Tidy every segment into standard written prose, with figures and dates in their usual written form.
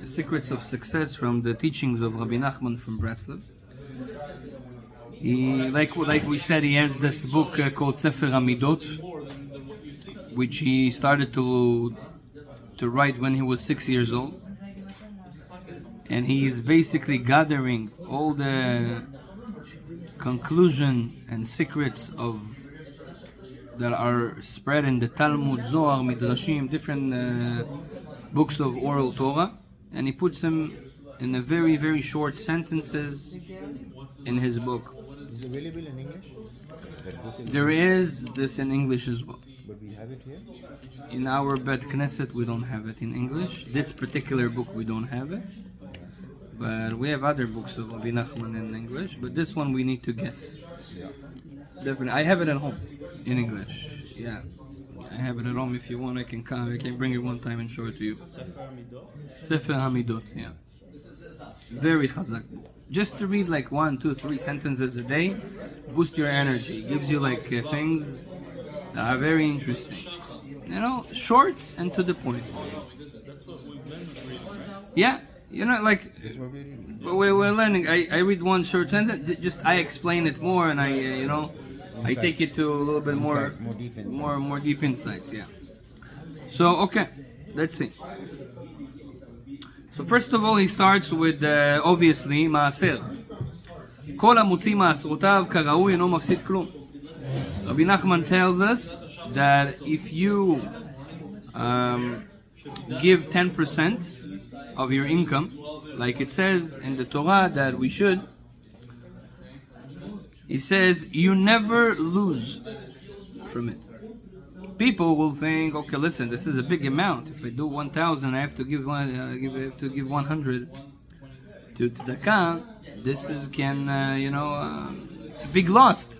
Secrets of Success from the teachings of Rabbi Nachman from Breslov. He, like we said, he has this book called Sefer Hamidot, which he started to write when he was 6 years old. And he is basically gathering all the conclusion and secrets that are spread in the Talmud, Zohar, Midrashim, different books of oral Torah, and he puts them in a very, very short sentences in his book. Is it available in English? There is this in English as well. But we have it here? In our Bet Knesset, we don't have it in English. This particular book, we don't have it. But we have other books of Rabbi Nachman in English. But this one we need to get. Yeah. Definitely. I have it at home in English. Yeah. I have it at home. If you want, I can come. I can bring it one time and show it to you. Sefer Hamidot. Yeah. Very chazak book. Just to read like 1, 2, 3 sentences a day, boost your energy. Gives you like things that are very interesting. You know, short and to the point. Yeah, you know, like This is what we're reading. we're learning. I read one short sentence. Just I explain it more, and I I take it to a little bit more Insights, more deep insights. more deep insights. Yeah. So okay, let's see. So first of all, he starts with obviously maaser. כל המוציא מעשרותיו כראוי אינו מפסיד כלום. Rabbi Nachman tells us that if you give 10% of your income, like it says in the Torah that we should, he says you never lose from it. People will think, okay, listen, this is a big amount. If I do 1,000, I have to give 100 to tzedakah. This is it's a big loss.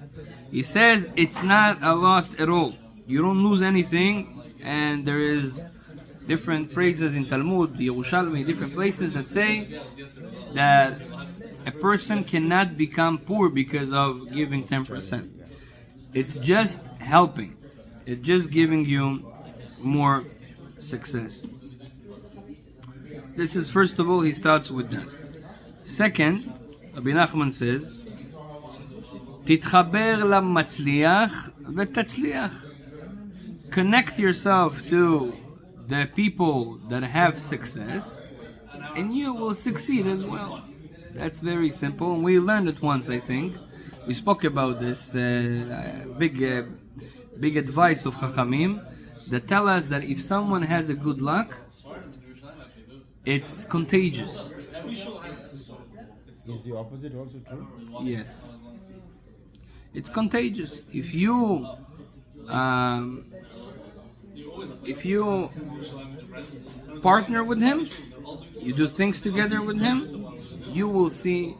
He says it's not a loss at all. You don't lose anything, and there is different phrases in Talmud, Yerushalmi, different places that say that a person cannot become poor because of giving 10%. It's just helping. It's just giving you more success. This is, first of all, he starts with that. Second, Rabbi Nachman says, תתחבר למצליח ותצליח. Connect yourself to the people that have success, and you will succeed as well. That's very simple. We learned it once, I think. We spoke about this big advice of Chachamim that tell us that if someone has a good luck, it's contagious. Is the opposite also true? Yes. It's contagious. If you partner with him, you do things together with him, you will see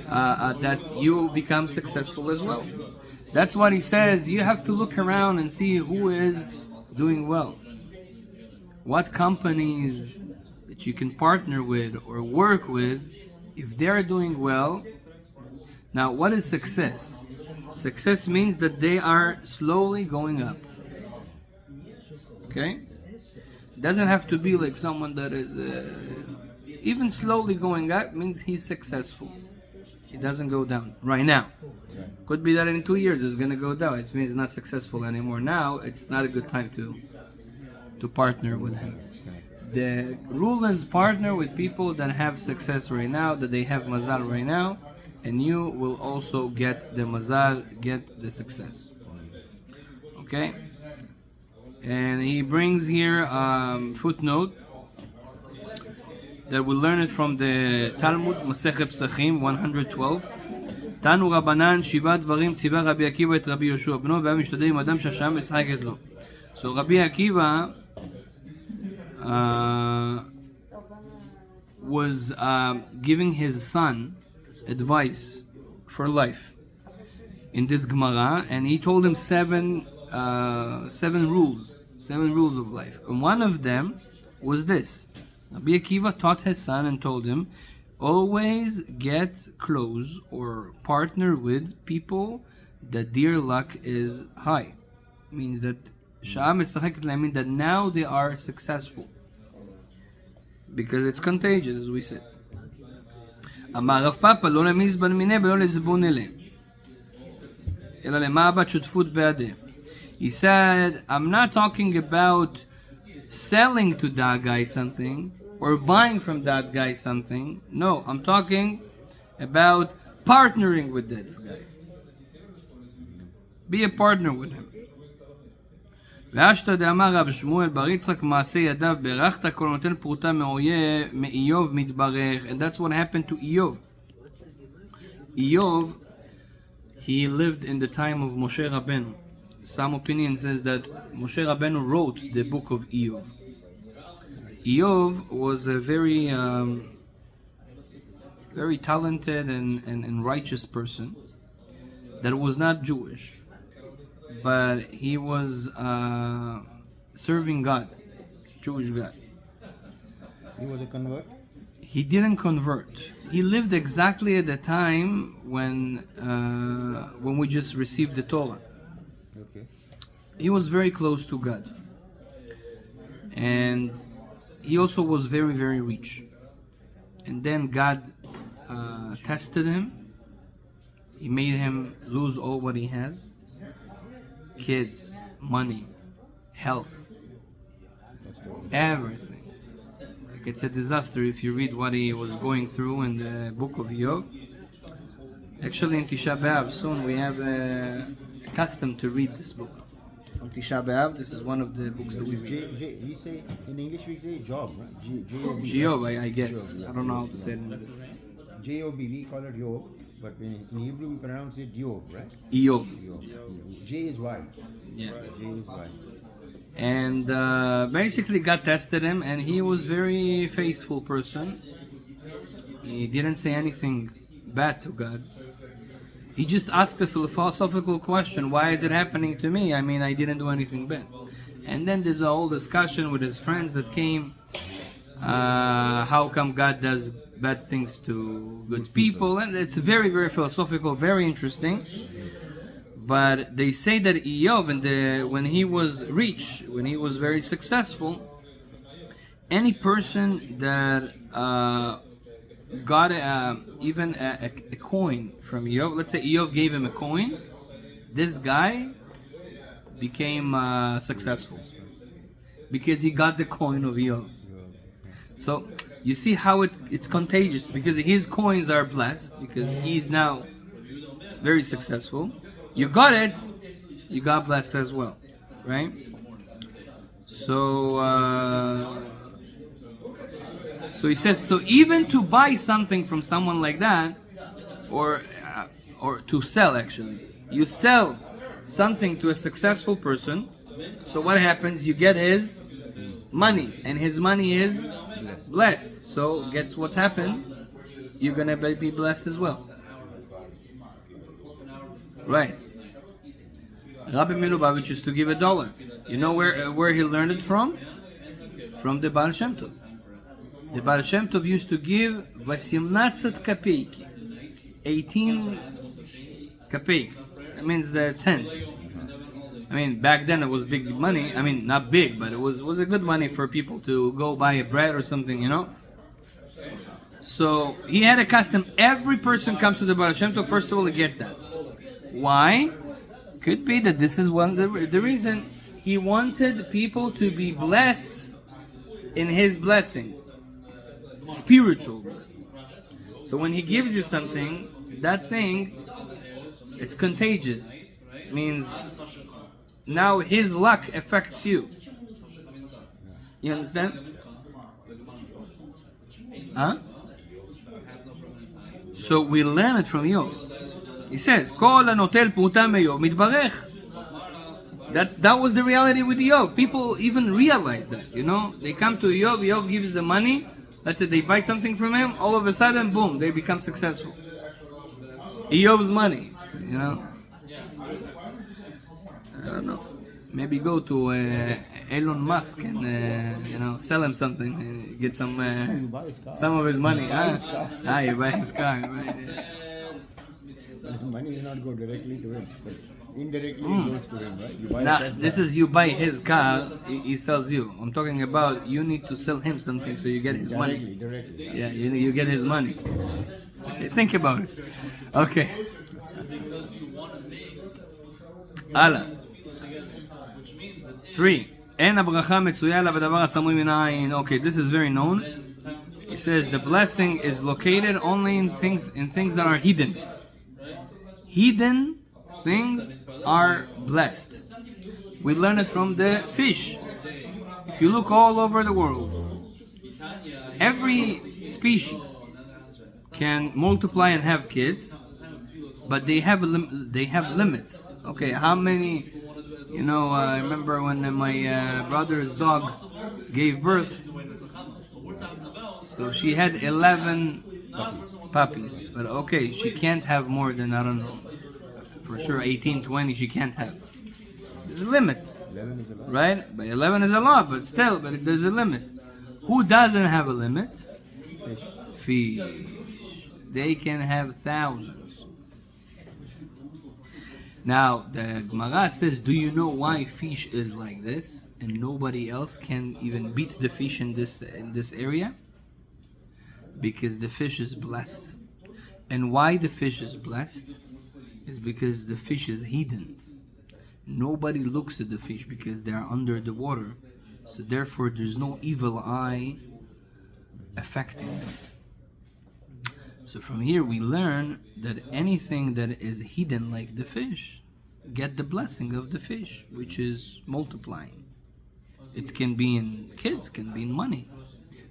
that you become successful as well. That's what he says. You have to look around and see who is doing well. What companies that you can partner with or work with, if they're doing well. Now, what is success? Success means that they are slowly going up. Okay? It doesn't have to be like someone that is even slowly going up means he's successful. It doesn't go down right now. Could be that in 2 years it's going to go down. It means he's not successful anymore. Now it's not a good time to partner with him. The rule is partner with people that have success right now, that they have mazal right now, and you will also get the mazal, get the success. Okay? And he brings here footnote that we learn it from the Talmud, Masechet Psachim 112. תנו רבנן 7 דברים ציווה רבי עקיבא את רבי יהושע בנו והיה משתדל עם אדם שהשעה משחקת לו. So Rabbi Akiva was giving his son advice for life in this Gemara, and he told him seven rules of life. And one of them was this. Rabbi Akiva taught his son and told him, always get close or partner with people that their luck is high. Means that that now they are successful. because it's contagious, as we said. אמר רב פאפא, לא למזבן מיניה ולא לזבון אליה, אלא למעבד שותפות בעדיה. He said, I'm not talking about selling to that guy something or buying from that guy something. No, I'm talking about partnering with this guy. Be a partner with him. ואשתא דאמר רב שמואל בר יצחק מעשה ידיו ברכת כל נותן פרוטה מאיוב מתברך. And that's what happened to Eov. Eov, he lived in the time of Moshe Rabbeinu. Some opinion says that Moshe Rabbeinu wrote the book of Eov. Eov was a very talented and righteous person that was not Jewish, but he was serving God, Jewish God. He was a convert? He didn't convert. He lived exactly at the time when we just received the Torah. Okay. He was very close to God. And he also was very, very rich. And then God tested him. He made him lose all what he has. Kids, money, health, everything. Like, it's a disaster if you read what he was going through in the book of Job. Actually, in Tisha B'Av, soon we have a custom to read this book. On Tisha B'Av, this is one of the books that we read. We say, in English we say Job, right? Job, I guess. Job, yeah. I don't know how to say it. J-O-B, we call it Job, but in Hebrew we pronounce it Job, right? Eov. Job. J is Y. Yeah. J is Y. And basically God tested him, and he was very faithful person. He didn't say anything bad to God. He just asked a philosophical question: why is it happening to me? I mean, I didn't do anything bad. And then there's a whole discussion with his friends that came. How come God does bad things to good people? And it's very, very philosophical, very interesting. But they say that Eov, when he was rich, when he was very successful, any person that got even a coin from Eov, let's say Eov gave him a coin, this guy became successful because he got the coin of Eov. So you see how it's contagious, because his coins are blessed because he's now very successful. You got it, you got blessed as well, right? So he says, so even to buy something from someone like that, or to sell, actually, you sell something to a successful person. So what happens? You get his money, and his money is blessed. So guess what's happened? You're gonna be blessed as well. Right. Rabbi Milubavitch used to give $1. You know where he learned it from? From the Baal Shem Tov. The Baal Shem Tov used to give 18 kapeiki. 18 kapeik. That means the cents. I mean, back then it was big money. I mean, not big, but it was a good money for people to go buy a bread or something, you know? So he had a custom. Every person comes to the Baal Shem Tov, first of all, he gets that. Why? Could be that this is the reason. He wanted people to be blessed in his blessing, spiritual blessing. So when he gives you something, that thing, it's contagious. It means now his luck affects you. You understand? Huh? So we learn it from Yov. He says, "Kol hanotel pruta meYov mitbarech." That was the reality with Yov. People even realize that, you know. They come to Yov, Yov gives the money. Let's say they buy something from him. All of a sudden, boom, they become successful. Yov's money, you know. I don't know. Maybe go to Elon Musk and sell him something, get some of his money. You buy his car, right? Money will not go directly to him. But Indirectly it goes to him, right? You buy a Now, Tesla. this is you buy his car, he sells you. I'm talking about you need to sell him something so you get his money. Directly. Yeah, you get his money. Think about it. Okay. Allah. 3. אין הברכה מצויה לה בדבר הסמוי מן העין. Okay, this is very known. It says the blessing is located only in things that are hidden. Hidden things are blessed. We learn it from the fish. If you look all over the world, every species can multiply and have kids, but they have limits. Okay, how many? You know, I remember when my brother's dog gave birth. So she had 11 puppies. But okay, she can't have more than, I don't know, for sure 18, 20 she can't have. There's a limit. 11 is a lot. Right? But 11 is a lot, but still, there's a limit. Who doesn't have a limit? Fish. They can have thousands. Now, the Gemara says, do you know why fish is like this? And nobody else can even beat the fish in this area? Because the fish is blessed. And why the fish is blessed? Is because the fish is hidden. Nobody looks at the fish because they are under the water. So therefore there's no evil eye affecting them. So from here we learn that anything that is hidden like the fish, get the blessing of the fish, which is multiplying. It can be in kids, can be in money.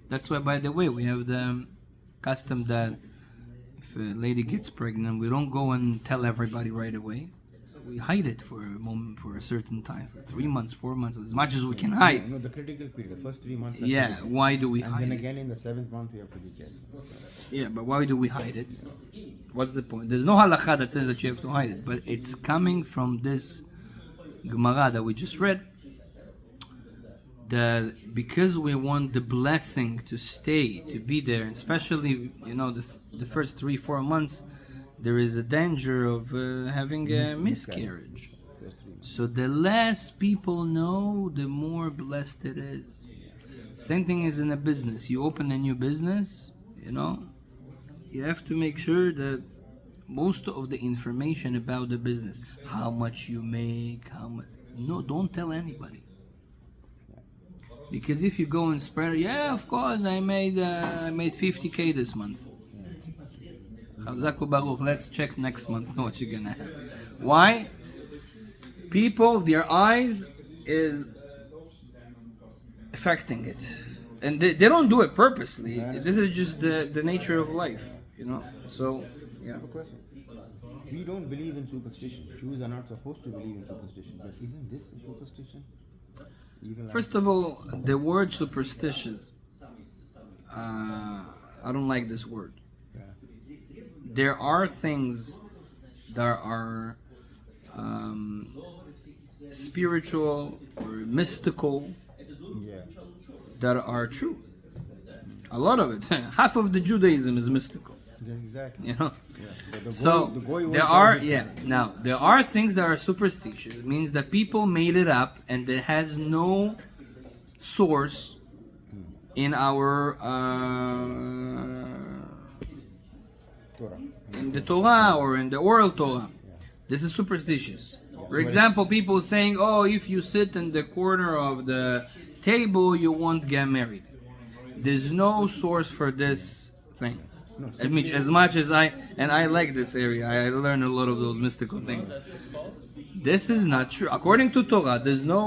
That's why, by the way, we have the custom that if a lady gets pregnant, we don't go and tell everybody right away. We hide it for a moment, for a certain time, for 3 months, 4 months, as much as we can hide. No, the critical period, the first 3 months. Yeah, why do we And hide then it? again in the 7th month we have to be careful. Yeah, but why do we hide it? What's the point? There's no halakha that says that you have to hide it, but it's coming from this Gemara that we just read, that because we want the blessing to stay, to be there, especially, you know, the first 3-4 months, there is a danger of having a miscarriage. So the less people know, the more blessed it is. Same thing is in a business. You open a new business, you know, you have to make sure that most of the information about the business, how much you make, no, don't tell anybody. Because if you go and spread, yeah, of course, I made 50K this month. Let's check next month what you're gonna have. Why? People, their eyes is affecting it, and they don't do it purposely. This is just the nature of life, you know. So, yeah. I have a question. We don't believe in superstition. Jews are not supposed to believe in superstition, but isn't this a superstition? First of all, the word superstition, I don't like this word. There are things that are spiritual or mystical that are true. A lot of it, half of the Judaism is mystical. Yeah, exactly. You know. Yeah. So there are things that are superstitious. It means that people made it up and it has no source in our in the Torah or in the oral Torah. This is superstitious. For example, people saying, oh, if you sit in the corner of the table, you won't get married. There's no source for this thing. I mean, as much as I like this area, I learn a lot of those mystical things. This is not true. According to Torah, there's no...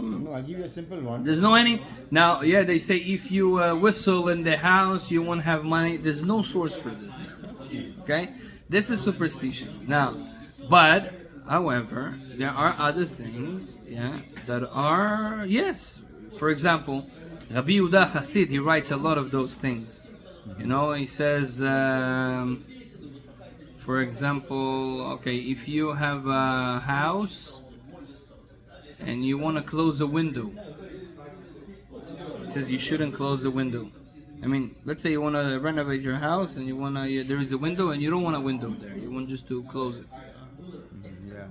No, I'll give you a simple one. There's no any... Now, yeah, they say if you whistle in the house, you won't have money. There's no source for this. Okay? This is superstition. Now, but, however, there are other things, yeah, that are, yes. For example, Rabbi Yehuda Chassid, he writes a lot of those things. You know, he says, for example, okay, if you have a house and you want to close a window, he says you shouldn't close the window. I mean, let's say you want to renovate your house and you want to, there is a window and you don't want a window there. You want just to close it. Yeah.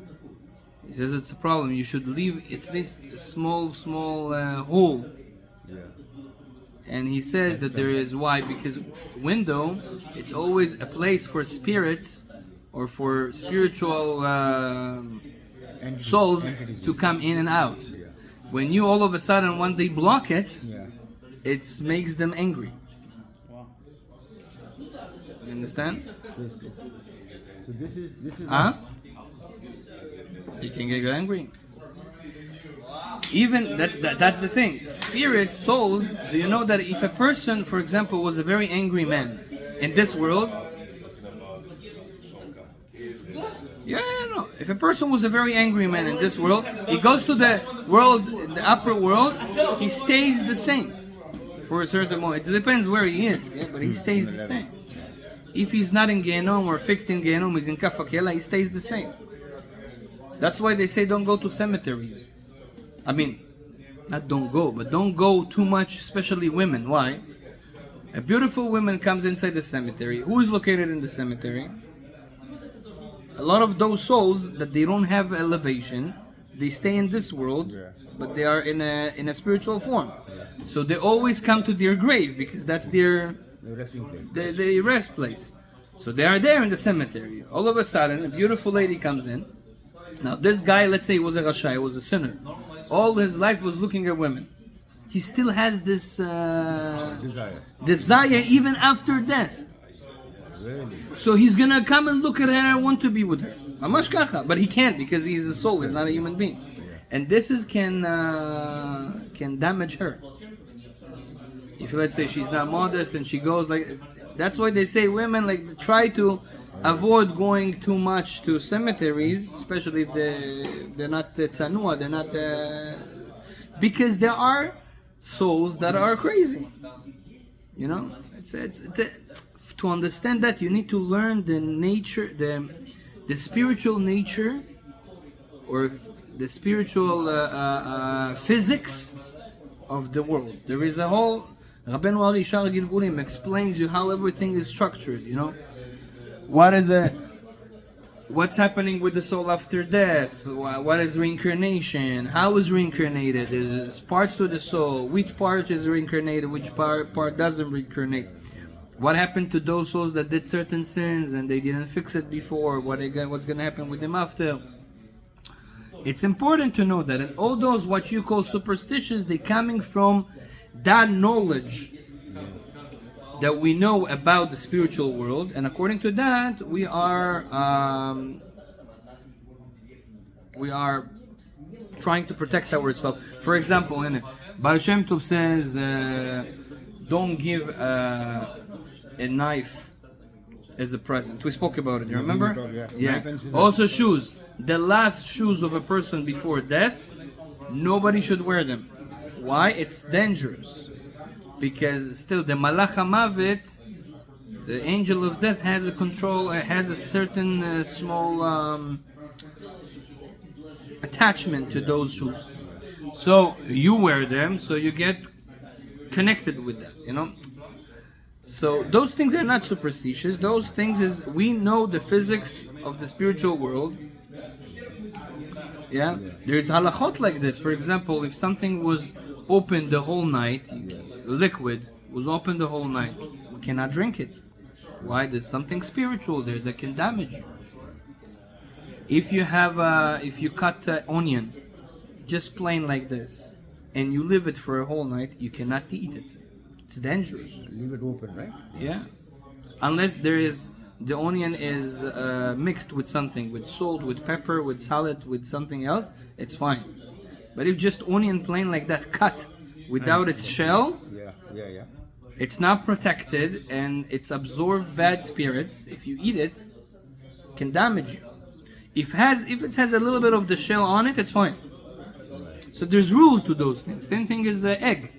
He says it's a problem. You should leave at least a small hole. Yeah. And he says that there is why, because window, it's always a place for spirits or for spiritual souls to come in and out. Yeah. When you all of a sudden, when they block it, Yeah. it makes them angry. You understand? Yes. So this is Huh? You can get angry. Even that's the thing. Spirits, souls. Do you know that if a person, for example, was a very angry man in this world? Yeah, no. If a person was a very angry man in this world, he goes to the world, the upper world, he stays the same for a certain moment. It depends where he is, yeah, but he stays the same. If he's not in Gehenom or fixed in Gehenom, he's in Kafakela, he stays the same. That's why they say don't go to cemeteries. I mean, not don't go, but don't go too much, especially women. Why? A beautiful woman comes inside the cemetery. Who is located in the cemetery? A lot of those souls that they don't have elevation, they stay in this world, but they are in a spiritual form. So they always come to their grave because that's their resting place. the rest place. So they are there in the cemetery. All of a sudden, a beautiful lady comes in. Now this guy, let's say he was a Rasha, he was a sinner. All his life was looking at women. He still has this desire even after death. Really? So he's gonna come and look at her and want to be with her. Mamash kacha. But he can't because he's a soul, he's not a human being. And this can damage her. If let's say she's not modest and she goes like, that's why they say women like try to avoid going too much to cemeteries, especially if they're not tzanua, they're not because there are souls that are crazy. You know, it's to understand that you need to learn the nature, the spiritual nature, or the spiritual physics of the world. There is a whole Rabbeinu Ari Shar Gilgulim explains you how everything is structured. You know, what's happening with the soul after death? What is reincarnation? How is reincarnated? There's parts to the soul. Which part is reincarnated? Which part doesn't reincarnate? What happened to those souls that did certain sins and they didn't fix it before? What's going to happen with them after? It's important to know that in all those what you call superstitions, they're coming from that knowledge that we know about the spiritual world, and according to that, we are trying to protect ourselves. For example, in Baal Shem Tov says, don't give a knife as a present. We spoke about it, you remember? Yeah. Also shoes. The last shoes of a person before death, nobody should wear them. Why? It's dangerous. Because still the Malach HaMavet, the angel of death, has a control, has a certain small attachment to those shoes. So you wear them, so you get connected with that, you know. So those things are not superstitious. Those things is we know the physics of the spiritual world. Yeah, there's halachot like this. For example, if something was open the whole night, liquid was open the whole night, we cannot drink it. Why? There's something spiritual there that can damage you. If you cut onion, just plain like this, and you leave it for a whole night, you cannot eat it. It's dangerous. Leave it open, right? Yeah, unless the onion is mixed with something, with salt, with pepper, with salads, with something else, it's fine. But if just onion plain like that, cut without its shell, it's not protected and it's absorbed bad spirits. If you eat it, can damage you. If it has a little bit of the shell on it, it's fine. So there's rules to those things. Same thing as egg.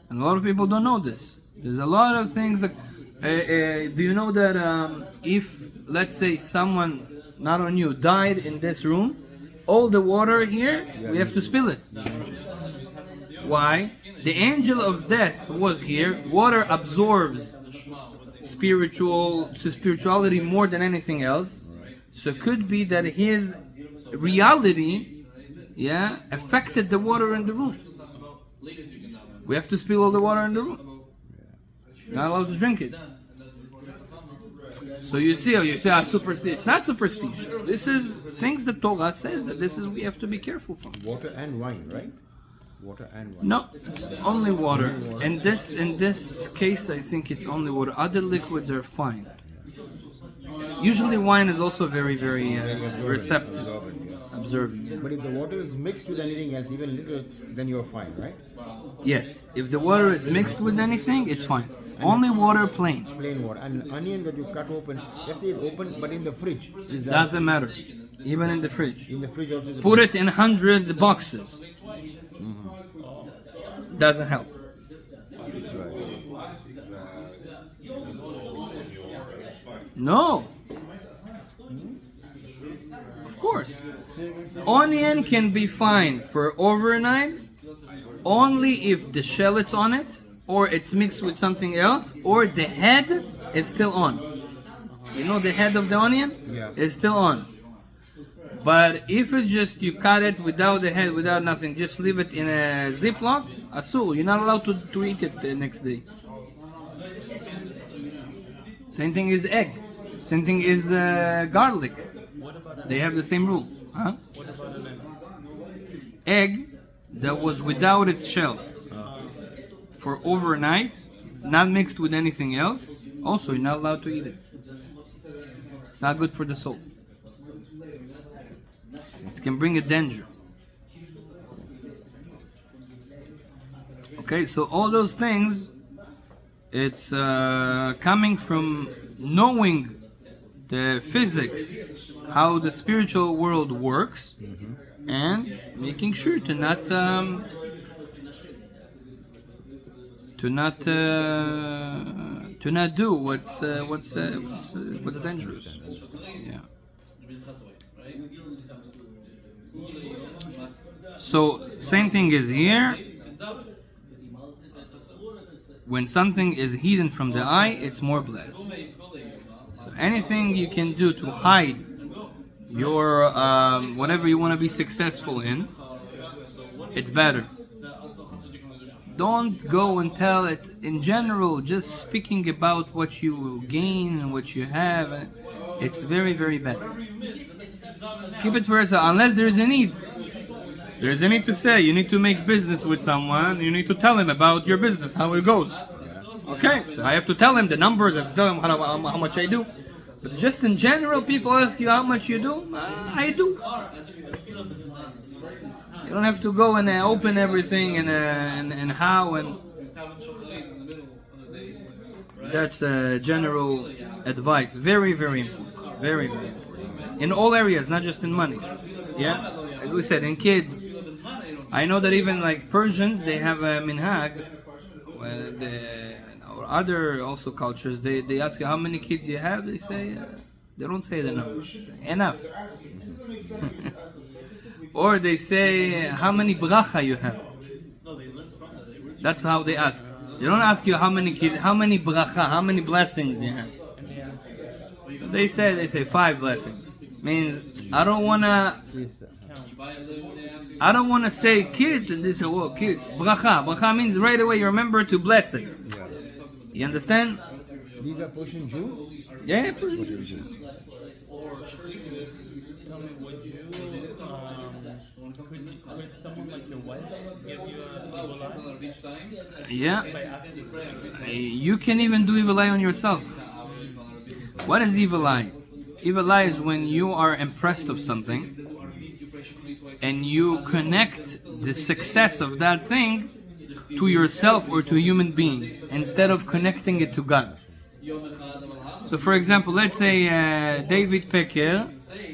And a lot of people don't know this. There's a lot of things like, do you know that if, let's say, someone, not on you, died in this room, all the water here, we have to spill it. Why? The angel of death was here. Water absorbs spirituality more than anything else. So it could be that his reality, affected the water in the room. We have to spill all the water in the room. Not allowed to drink it. So you say, superstition. It's not superstition. This is things that Torah says that this is we have to be careful from. Water and wine, right? Water and wine. No, it's only water. In this case, I think it's only water. Other liquids are fine. Usually, wine is also very, very receptive, observant. But if the water is mixed with anything else, even little, then you're fine, right? Yes, if the water is mixed with anything, it's fine. Only water, plain. Plain water. And onion that you cut open, let's say it's open, but in the fridge. Doesn't matter. Even in the fridge. In the fridge also. Put it in 100 boxes. Doesn't help. No. Of course. Onion can be fine for overnight only if the shellets on it, or it's mixed with something else, or the head is still on. You know the head of the onion? Yeah. Is still on. But if it's just you cut it without the head, without nothing, just leave it in a Ziploc, asur, you're not allowed to eat it the next day. Same thing is egg. Same thing is garlic. They have the same rule. Huh? Egg that was without its shell for overnight, not mixed with anything else, also you're not allowed to eat it. It's not good for the soul. It can bring a danger. Okay, so all those things, it's coming from knowing the physics, how the spiritual world works, and making sure to not do what's dangerous. Yeah. So same thing is here. When something is hidden from the eye, it's more blessed. So anything you can do to hide your whatever you want to be successful in, it's better. Don't go and tell. It's in general just speaking about what you gain and what you have. It's very, very bad. Keep it for yourself unless there's a need. There's a need to say. You need to make business with someone. You need to tell him about your business, how it goes. Okay, so I have to tell him the numbers. I have to tell him how much I do. But just in general, people ask you how much you do. I do. You don't have to go and open everything and how and. That's general advice. Very, very important. Very, very important. In all areas, not just in money. Yeah? As we said, in kids. I know that even like Persians, they have a minhag. Or other also cultures, they ask you how many kids you have. They say, they don't say the number. Enough. Or they say, how many bracha you have. That's how they ask. They don't ask you how many kids, how many bracha, how many blessings you have. They say 5 blessings. Means I don't wanna say kids, and they say, well, kids. Bracha. Bracha means right away you remember to bless it. You understand? These are Persian Jews? Yeah, Persian Jews. Tell me, would someone like your wife give you an evil eye? Yeah. By accident. You can even do evil eye on yourself. What is evil eye? Evil eye is when you are impressed of something and you connect the success of that thing to yourself or to human beings instead of connecting it to God. So for example, let's say David Pecker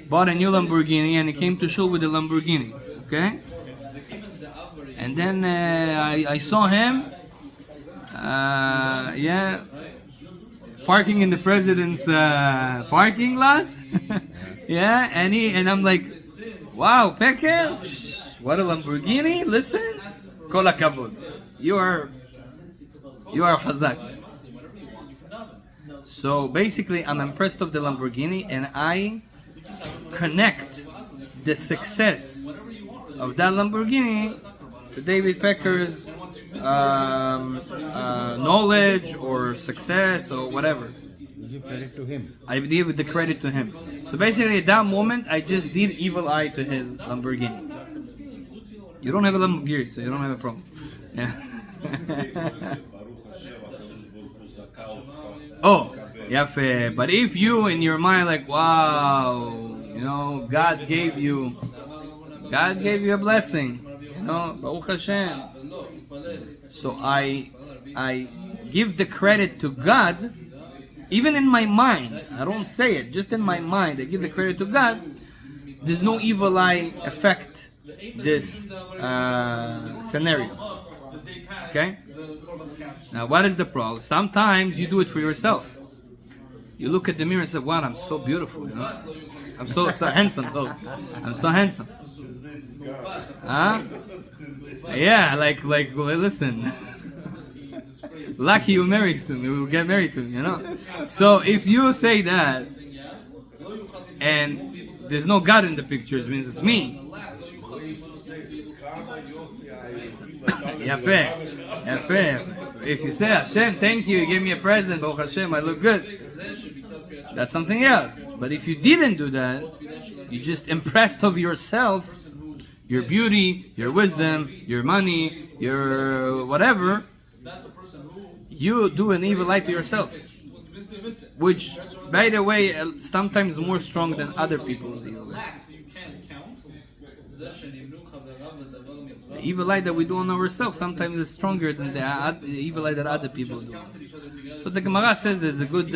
bought a new Lamborghini and he came to shul with a Lamborghini, okay? And then I saw him, parking in the president's parking lot, yeah, and I'm like, wow, Pecker, what a Lamborghini! Listen, kol hakavod, you are chazak. So basically, I'm impressed of the Lamborghini, and I connect the success of that Lamborghini to David Pecker's knowledge or success or whatever. You give credit to him. I give the credit to him. So basically, at that moment, I just did evil eye to his Lamborghini. You don't have a Lamborghini, so you don't have a problem. Yeah. Oh, yafe. But if you in your mind like, wow, God gave you a blessing, Baruch Hashem. So I give the credit to God, even in my mind. I don't say it, just in my mind. I give the credit to God. There's no evil eye affect this scenario. Okay? Now, what is the problem? Sometimes you do it for yourself. You look at the mirror and say, "Wow, I'm so beautiful. I'm so handsome. I'm so handsome." Huh? Yeah, like, listen. Lucky you married to me. We will get married to me. So if you say that, and there's no God in the picture, it means it's me. Yafe. If you say, Hashem, thank you gave me a present, Baruch Hashem, I look good. That's something else. But if you didn't do that, you just impressed of yourself, your beauty, your wisdom, your money, your whatever, you do an evil eye to yourself. Which, by the way, sometimes more strong than other people's evil eye. The evil eye that we do on ourselves sometimes is stronger than the evil eye that other people do. So the Gemara says there's a good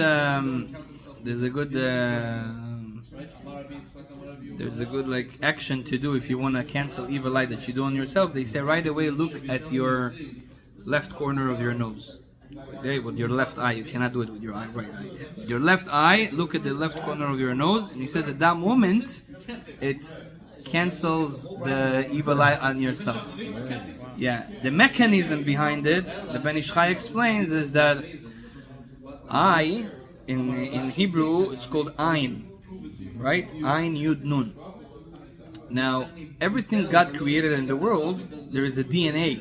like action to do if you want to cancel evil eye that you do on yourself. They say right away look at your left corner of your nose. Okay, with your left eye. You cannot do it with your right eye. With your left eye, look at the left corner of your nose, and he says at that moment it cancels the evil eye on yourself. Yeah, the mechanism behind it, the Ben Ish Chai explains, is that eye in Hebrew it's called Ayin, right? Ayin Yud Nun. Now, everything God created in the world, there is a DNA.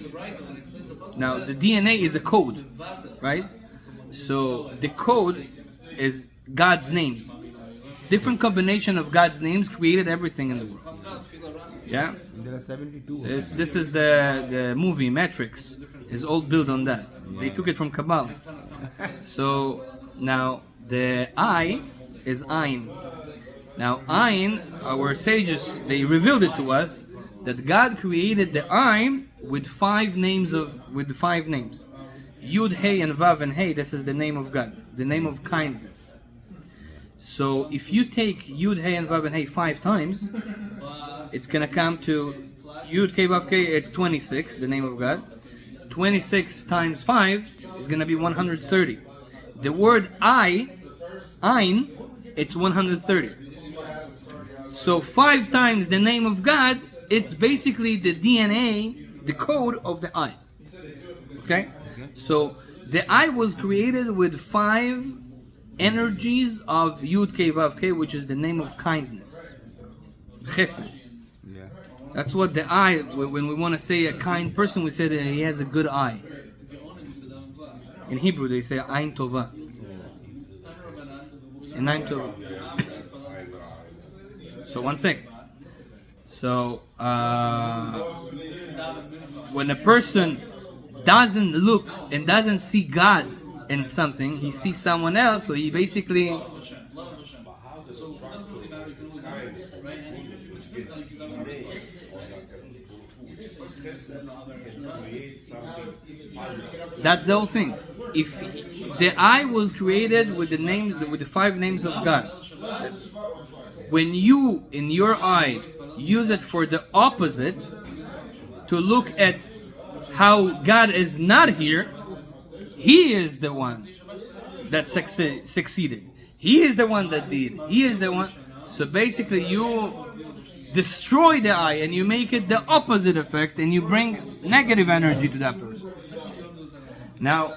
Now, the DNA is a code, right? So, the code is God's names. Different combination of God's names created everything in the world. Yeah? There are 72. This is the movie, Matrix. Is all built on that. They took it from Kabbalah. So, now, the I is Ayin. Now, Ayin, our sages, they revealed it to us that God created the I with five names. Yud, Hey, and Vav, and Hey, this is the name of God, the name of kindness. So, if you take Yud, Hey, and Vav, and Hey 5 times, it's going to come to Yud, K, Vav, K, it's 26, the name of God. 26 times 5 is going to be 130. The word Ayin, it's 130. So 5 times the name of God, it's basically the DNA, the code of the I. Okay? So the I was created with 5 energies of Yud K Vav K, which is the name of kindness. Chesed. Yeah. That's what the I, when we want to say a kind person, we say that he has a good eye. In Hebrew they say Ain Tova. And Ain Tova. So one second. So when a person doesn't look and doesn't see God in something, he sees someone else, so he basically that's the whole thing. If the eye was created with the names, with the 5 names of God, when you in your eye use it for the opposite, to look at how God is not here, He is the one that succeeded. He is the one that did. He is the one. So basically you destroy the eye and you make it the opposite effect and you bring negative energy to that person. Now,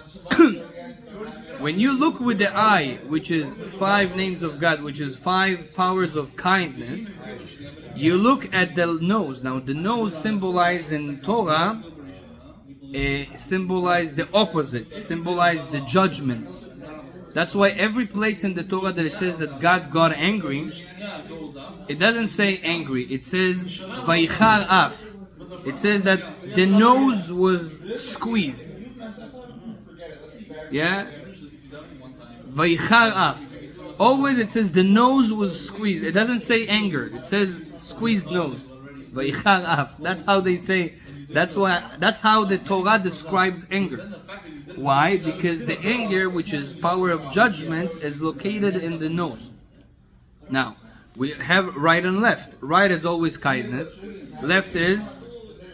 When you look with the eye, which is 5 names of God, which is 5 powers of kindness, you look at the nose. Now, the nose symbolizes in Torah, symbolize the opposite, symbolize the judgments. That's why every place in the Torah that it says that God got angry, it doesn't say angry. It says Vaychar af. It says that the nose was squeezed. Yeah? Vaychar af. Always it says the nose was squeezed. It doesn't say anger. It says squeezed nose. Vaychar af. That's how they say. That's how the Torah describes anger. Why? Because the anger, which is power of judgment, is located in the nose. Now, we have right and left. Right is always kindness. Left is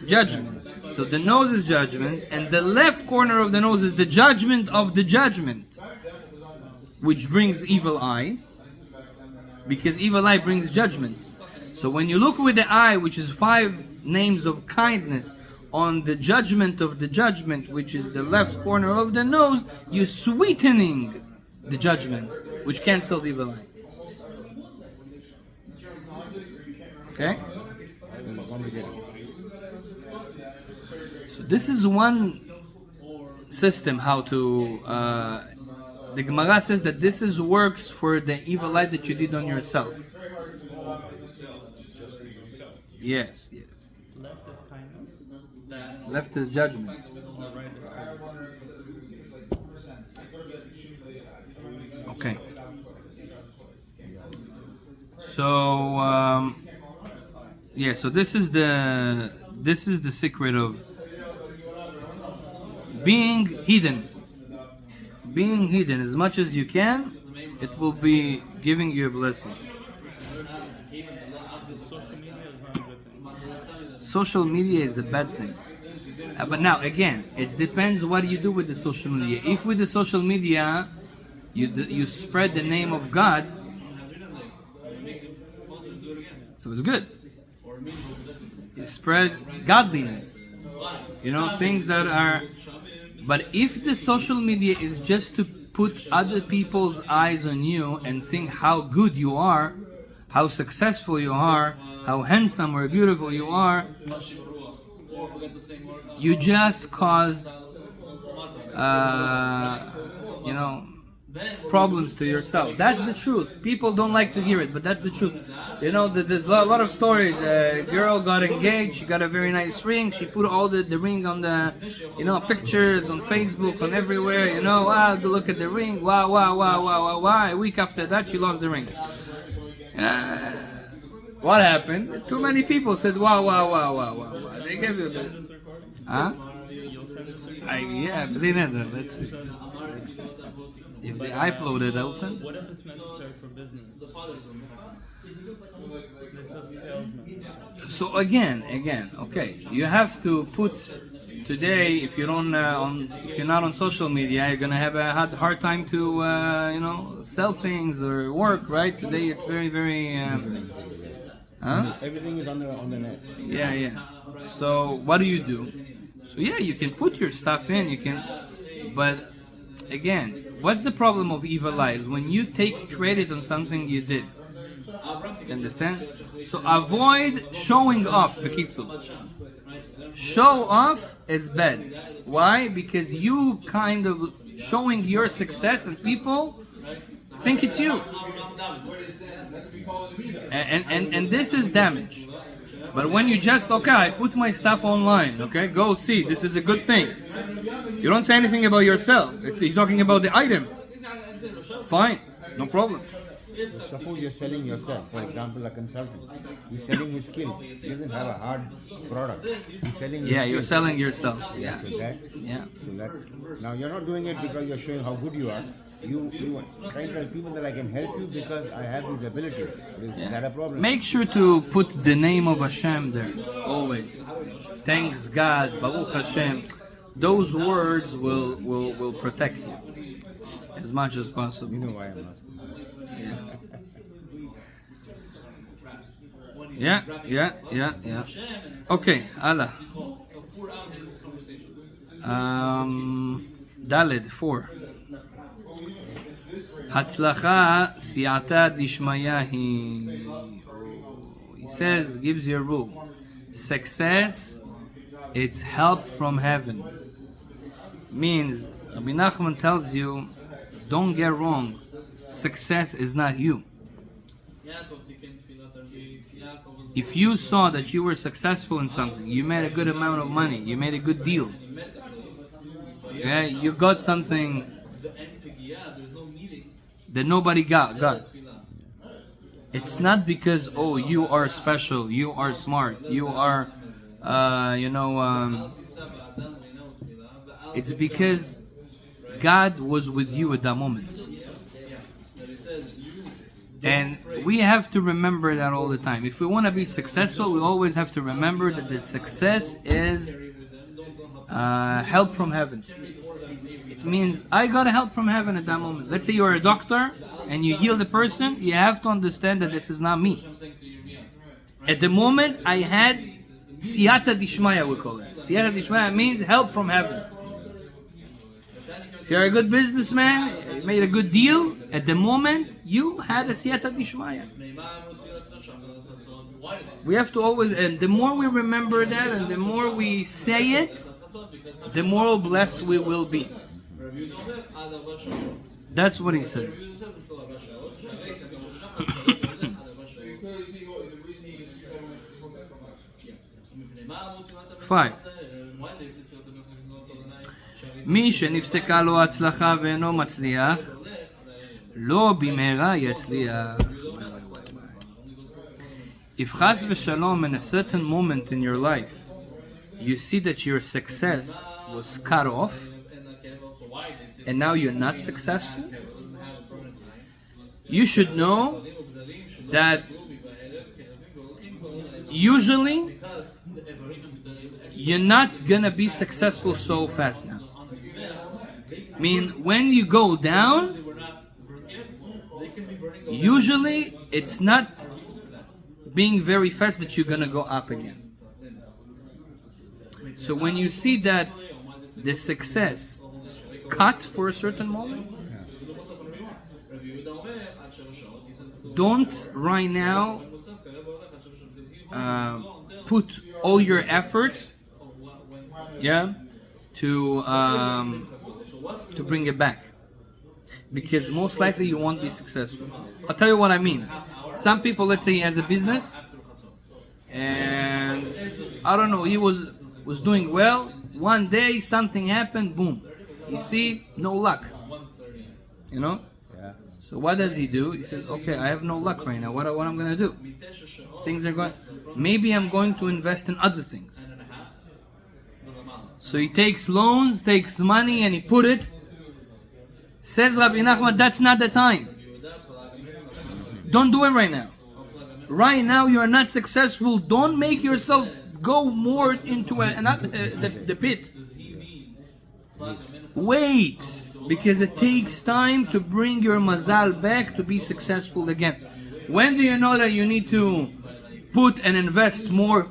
judgment. So the nose is judgment, and the left corner of the nose is the judgment of the judgment, which brings evil eye, because evil eye brings judgments. So when you look with the eye, which is 5 names of kindness, on the judgment of the judgment, which is the left corner of the nose, you're sweetening the judgments, which cancel the evil eye. Okay? So this is one system how to... the Gemara says that this is works for the evil eye that you did on yourself. Yes, yes. Left is kindness. Left is judgment. Right is kindness. Okay. So yeah, so this is the secret of being hidden. Being hidden as much as you can, it will be giving you a blessing. Social media is a bad thing. But now, again, it depends what you do with the social media. If with the social media, you spread the name of God, so it's good. You spread godliness. You know, things that are... But if the social media is just to put other people's eyes on you and think how good you are, how successful you are, how handsome or beautiful you are, you just cause, problems to yourself. That's the truth. People don't like to hear it, but that's the truth. You know, there's a lot of stories. A girl got engaged, she got a very nice ring, she put all the ring on the, pictures on Facebook, on everywhere, look at the ring, wow. A week after that, she lost the ring. What happened? Too many people said, wow. They gave you the... Huh? Yeah, let's see. If they upload it, I'll send it. What if it's necessary for business? It's a salesman. So again, okay, you have to put today. If you don't, if you're not on social media, you're gonna have a hard time to, sell things or work. Right? Today, it's very, very. Everything is on the net. Yeah. So what do? So yeah, you can put your stuff in. You can, but again, what's the problem of evil eyes? When you take credit on something you did. You understand? So avoid showing off, Bekitsu. Show off is bad. Why? Because you kind of showing your success and people think it's you. And this is damage. But when you just, I put my stuff online, go see, this is a good thing. You don't say anything about yourself. You're talking about the item. Fine, no problem. Suppose you're selling yourself, for example, a consultant. He's selling his skills. He doesn't have a hard product. He's selling his skills. You're selling yourself. Yeah. So that, now you're not doing it because you're showing how good you are. You try to tell people that I can help you because I have these abilities. Is that a problem? Make sure to put the name of Hashem there, always. Thanks God, Baruch Hashem. Those words will protect you as much as possible. You know why I'm asking. Yeah. Okay, Allah. Daled 4. Hatzlacha siyata dishmayahi. He says, gives you a rule. Success, it's help from heaven. Means, Rabbi Nachman tells you, don't get wrong. Success is not you. If you saw that you were successful in something, you made a good amount of money, you made a good deal, okay, you got something that nobody got. It's not because, oh, you are special, you are smart, you are, it's because God was with you at that moment. And we have to remember that all the time. If we want to be successful, we always have to remember that the success is help from heaven. It means I got help from heaven at that moment. Let's say you're a doctor and you heal the person, you have to understand that this is not me. At the moment, I had siyata dishmaya, we call it. Siyata dishmaya means help from heaven. If you're a good businessman, you made a good deal, at the moment, you had a siyata dishmaya. We have to always, and the more we remember that, and the more we say it, the more blessed we will be. That's what he says. 5. מי שנפסקה לו הצלחה ואינו מצליח, לא במהרה יצליח. If chas v'shalom, in a certain moment in your life, you see that your success was cut off, and now you're not successful, you should know that usually you're not gonna be successful so fast now. I mean, when you go down, usually it's not being very fast that you're gonna go up again. So when you see that the success cut for a certain moment, don't right now put all your effort, to bring it back, because most likely you won't be successful. I'll tell you what I mean. Some people, let's say he has a business, and I don't know, he was doing well. One day something happened, boom. You see, no luck. You know? Yeah. So what does he do? He says, okay, I have no luck right now. What I'm going to do? Things are going... Maybe I'm going to invest in other things. So he takes loans, takes money, and he put it. Says Rabbi Nachman, that's not the time. Don't do it right now. Right now you are not successful. Don't make yourself go more into the pit. Wait, because it takes time to bring your mazal back to be successful again. When do you know that you need to put and invest more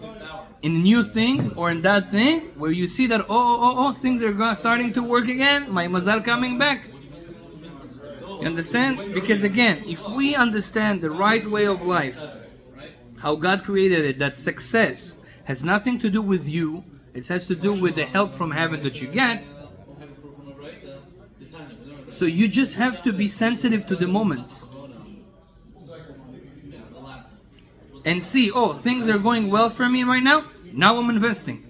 in new things or in that thing where you see that things are starting to work again, my mazal coming back? You understand? Because again, if we understand the right way of life, how God created it, that success has nothing to do with you, it has to do with the help from heaven that you get. So you just have to be sensitive to the moments and see, things are going well for me right now. Now I'm investing.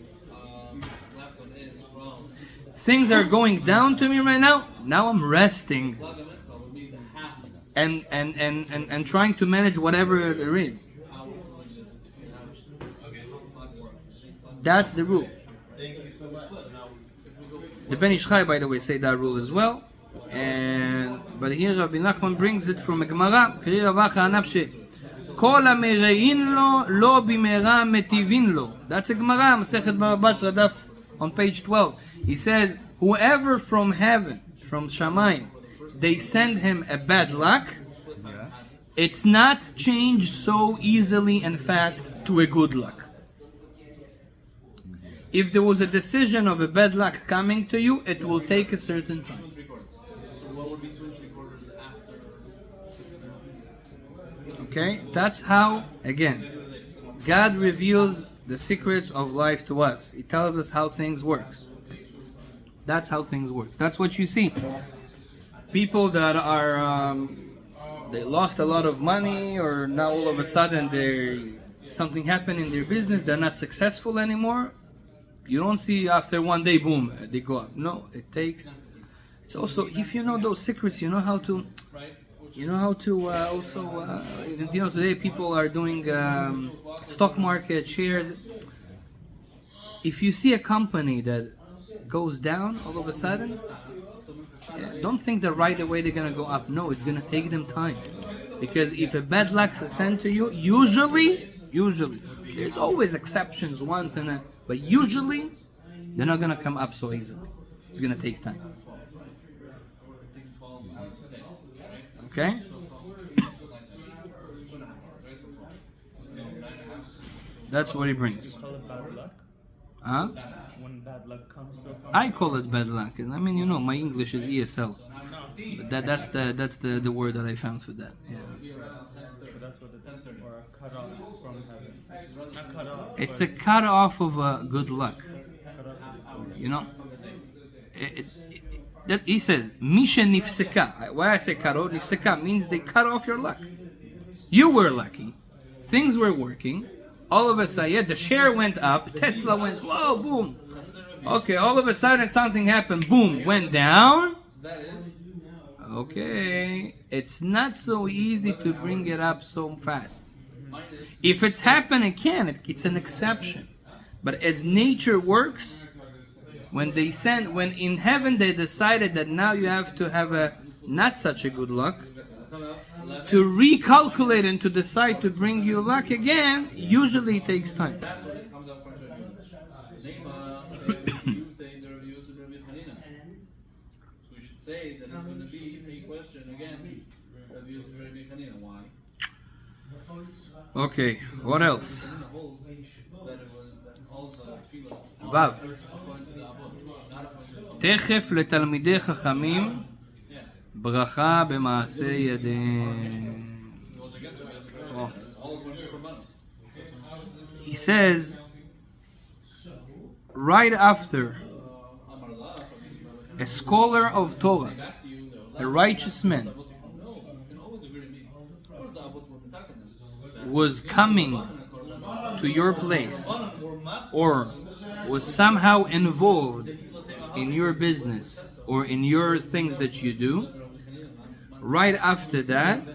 Things are going down to me right now. Now I'm resting and trying to manage whatever there is. That's the rule. The Ben Ish Chai, by the way, say that rule as well. But here Rabbi Nachman brings it from a Gemara. Kol hamerein lo, lo bimera metivin lo. That's a Gemara, Masechet Baba Batra, daf on page 12. He says, whoever from heaven, from Shamayim, they send him a bad luck, it's not changed so easily and fast to a good luck. If there was a decision of a bad luck coming to you, it will take a certain time. So what would be 2 3/4 after? Okay? That's how, again, God reveals the secrets of life to us. He tells us how things works. That's how things work. That's what you see. People that are they lost a lot of money, or now all of a sudden something happened in their business, they're not successful anymore. You don't see after one day, boom, they go up. No, it takes. It's also, if you know those secrets, you know how to. Today people are doing stock market shares. If you see a company that goes down all of a sudden, don't think that right away they're gonna go up. No, it's gonna take them time, because if a bad luck is sent to you, usually, there's always exceptions but usually they're not gonna come up so easily. It's gonna take time. Okay? That's what he brings. Call it bad luck. Huh? When bad luck comes to a company. I call it bad luck. I mean, my English is ESL. But that's the word that I found for that. Yeah. So that's what it is. Or a cut off from heaven. Not cut off. It's a cut off of good luck. Cut off. You know? That he says, Misha nifseka. Why I say karo? Nifseka means they cut off your luck. You were lucky. Things were working. All of a sudden, the share went up. Tesla went, whoa, boom. Okay, all of a sudden something happened. Boom, went down. Okay, it's not so easy to bring it up so fast. If it's happened again, it's an exception. But as nature works, when in heaven they decided that now you have to have a not such a good luck, to recalculate and to decide to bring you luck again, usually it takes time. Say that it's going to be a question against Rabbi Israel. Why? Okay, what else? Vav. תכף לתלמידי חכמים ברכה במעשה ידיהם. He says, right after a scholar of Torah, a righteous man, was coming to your place or was somehow involved in your business or in your things that you do, right after that,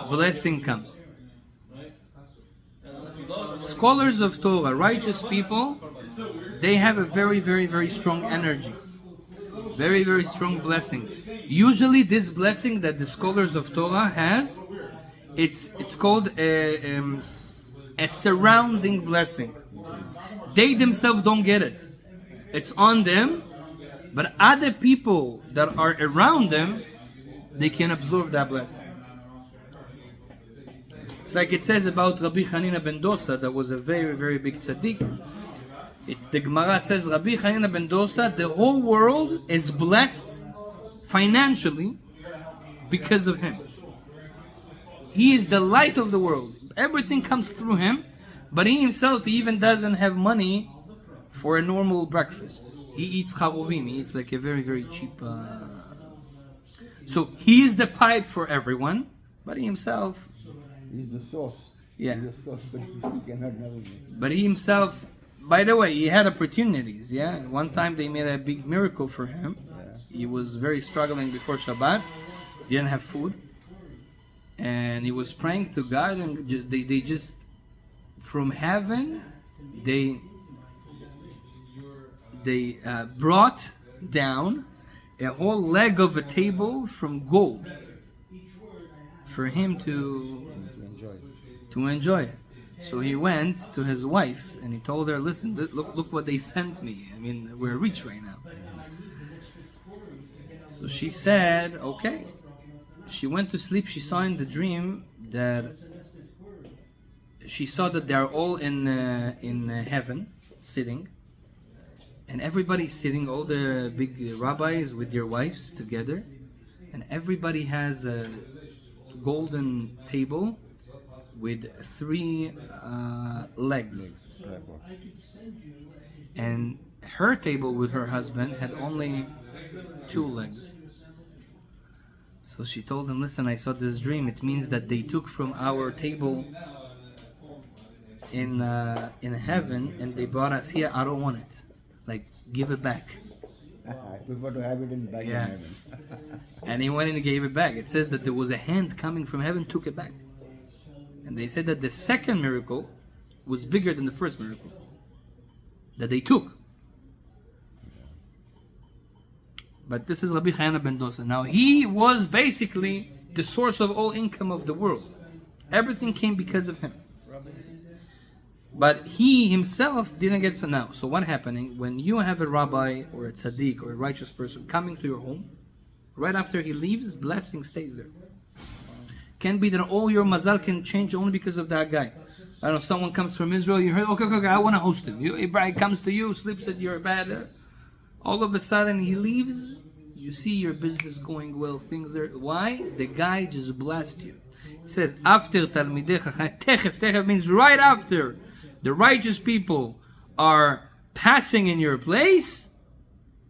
blessing comes. Scholars of Torah, righteous people, they have a very, very, very strong energy. Very, very strong blessing. Usually this blessing that the scholars of Torah has, it's called a surrounding blessing. They themselves don't get it. It's on them, but other people that are around them, they can absorb that blessing. It's like it says about Rabbi Hanina ben Dosa, that was a very, very big tzaddik. It's the Gemara says Rabbi Hanina ben Dosa, the whole world is blessed financially because of him. He is the light of the world. Everything comes through him, but he himself, he even doesn't have money for a normal breakfast. He eats charovim. He eats like a very, very cheap. So he is the pipe for everyone, but he himself. He's the source. Yeah. He's the source, but he cannot navigate. But he himself, by the way, he had opportunities. Yeah. One time they made a big miracle for him. Yeah. He was very struggling before Shabbat. He didn't have food, and he was praying to God, and they just from heaven they brought down a whole leg of a table from gold for him to enjoy it. So he went to his wife and he told her, "Listen, look what they sent me. I mean, we're rich right now." So she said, "Okay." She went to sleep. She saw in the dream that she saw that they're all in heaven, sitting. And everybody's sitting, all the big rabbis with their wives together, and everybody has golden table with 3 legs. And her table with her husband had only 2 legs. So she told him, listen, I saw this dream. It means that they took from our table in heaven and they brought us here. I don't want it. Like, give it back. I prefer to have it in back in heaven. And he went and gave it back. It says that there was a hand coming from heaven, took it back. And they said that the second miracle was bigger than the first miracle that they took. But this is Rabbi Chayana ben Dosa. Now he was basically the source of all income of the world. Everything came because of him. But he himself didn't get to now. So what happening when you have a rabbi or a tzaddik or a righteous person coming to your home, right after he leaves, blessing stays there. Can be that all your mazal can change only because of that guy. I don't know, someone comes from Israel, you heard, okay, I want to host him. He comes to you, sleeps at your bed. All of a sudden he leaves, you see your business going well, things are... Why? The guy just blessed you. It says, after Talmidei Chacham, techef means right after the righteous people are passing in your place,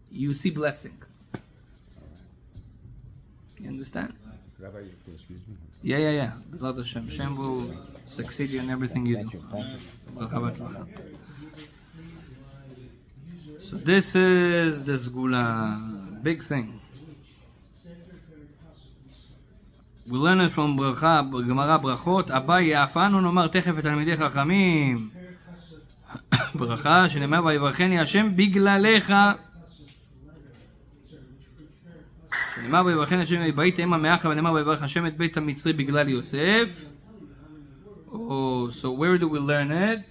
you see blessing. You understand? Rabbi, excuse me. Yeah. B'ezrat Hashem. Hashem will succeed you in everything you do. So this is the Sgula, big thing. We learn it from Gemara Brachot. Abai יעפנו נאמר תכף לתלמידי חכמים. ברכה שנאמר ויברכני השם בגללך. שנאמר ויברכני השם ויבהית אם עמך ונאמר ויברך השם את בית המצרי בגלל יוסף. Oh, so where do we learn it?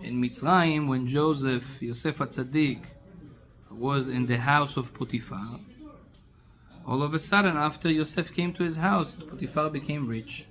In Mitzrayim, when Yosef HaTzadik was in the house of Potiphar, all of a sudden after Yosef came to his house, Potiphar became rich.